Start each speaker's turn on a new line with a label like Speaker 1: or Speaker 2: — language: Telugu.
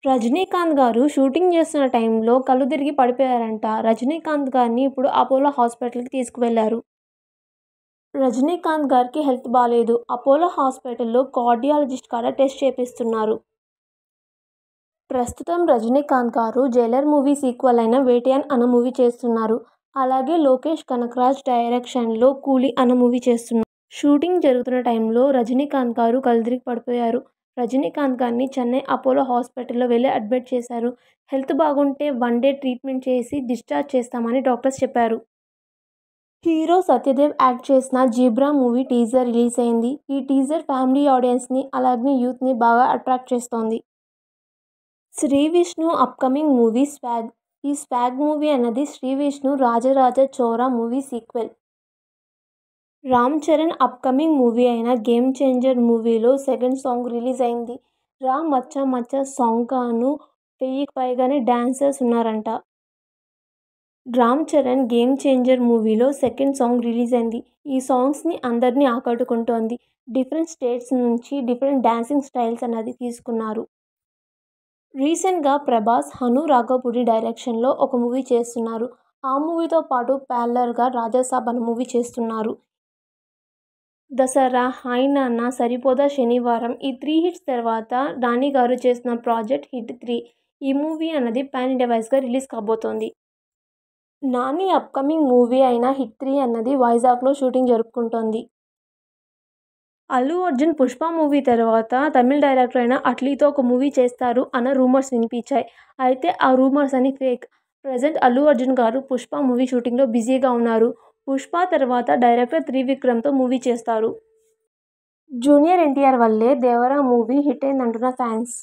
Speaker 1: రజనీకాంత్ గారు షూటింగ్ చేస్తున్న టైంలో కళ్ళు తిరిగి పడిపోయారంట. రజనీకాంత్ గారిని ఇప్పుడు అపోలో హాస్పిటల్‌కి తీసుకువెళ్లారు. రజనీకాంత్ గారికి హెల్త్ బాలేదు. అపోలో హాస్పిటల్‌లో కార్డియాలజిస్ట్ కాడ టెస్ట్ చేపిస్తున్నారు. ప్రస్తుతం రజనీకాంత్ గారు 'జైలర్' మూవీ సీక్వెల్ అయిన 'వేటైయన్' అన్న మూవీ చేస్తున్నారు. అలాగే లోకేష్ కనగరాజ్ డైరెక్షన్‌లో 'కూలీ' అన్న మూవీ చేస్తున్నారు. షూటింగ్ జరుగుతున్న టైంలో రజనీకాంత్ గారు కళ్ళు తిరిగి పడిపోయారు. రజనీకాంత్ గారిని చెన్నై అపోలో హాస్పిటల్‌లో వెళ్లి అడ్మిట్ చేశారు. హెల్త్ బాగుంటే 1 డే ట్రీట్మెంట్ చేసి డిశ్చార్జ్ చేస్తామని డాక్టర్స్ చెప్పారు. హీరో సత్యదేవ్ యాక్ట్ చేసిన 'జీబ్రా' మూవీ టీజర్ రిలీజ్ అయింది. ఈ టీజర్ ఫ్యామిలీ ఆడియన్స్‌ని అలాగే యూత్‌ని బాగా అట్రాక్ట్ చేస్తోంది. Sreevishnu upcoming movie 'swag'. ఈ 'స్వాగ్' మూవీ అన్నది Sreevishnu 'Rajaraja Chora' movie sequel. Ram Charan upcoming movie అయిన 'గేమ్ చేంజర్' మూవీలో సెకండ్ సాంగ్ రిలీజ్ అయింది. 'రా మచ్చా మచ్చా' సాంగ్‌కి గాను 1000కి పైగానే డాన్సర్స్ ఉన్నారంట. రామ్ చరణ్ 'గేమ్ చేంజర్' మూవీలో సెకండ్ సాంగ్ రిలీజ్ అయింది. ఈ సాంగ్స్‌ని అందరినీ ఆకట్టుకుంటోంది. డిఫరెంట్ స్టేట్స్ నుంచి డిఫరెంట్ డాన్సింగ్ స్టైల్స్ అన్నది తీసుకున్నారు. రీసెంట్‌గా ప్రభాస్, హను రాఘవపూడి డైరెక్షన్‌లో ఒక మూవీ చేస్తున్నారు. ఆ మూవీతో పాటు ప్యారలల్‌గా 'రాజాసాబ్' అన్న మూవీ చేస్తున్నారు. 'దసరా', 'హాయ్ నాన్న', 'సరిపోదా శనివారం' ఈ 3 హిట్స్ తర్వాత నాని గారు చేస్తున్న ప్రాజెక్ట్ 'హిట్ 3'. ఈ మూవీ అన్నది పాన్ ఇండియా వైస్‌గా రిలీజ్ కాబోతోంది. నాని అప్కమింగ్ మూవీ అయిన 'హిట్ 3' అన్నది వైజాగ్‌లో షూటింగ్ జరుపుకుంటోంది. అల్లు అర్జున్ 'పుష్ప' మూవీ తర్వాత తమిళ డైరెక్టర్ అయిన అట్లీతో ఒక మూవీ చేస్తారు అన్న రూమర్స్ వినిపించాయి. అయితే ఆ రూమర్స్ అన్నీ ఫేక్. ప్రెజెంట్ అల్లు అర్జున్ గారు 'పుష్ప' మూవీ షూటింగ్‌లో బిజీగా ఉన్నారు. 'పుష్ప' తర్వాత డైరెక్టర్ త్రివిక్రమ్‌తో మూవీ చేస్తారు. జూనియర్ ఎన్టీఆర్ వల్లే 'దేవర' మూవీ హిట్ అయిందంటున్న ఫ్యాన్స్.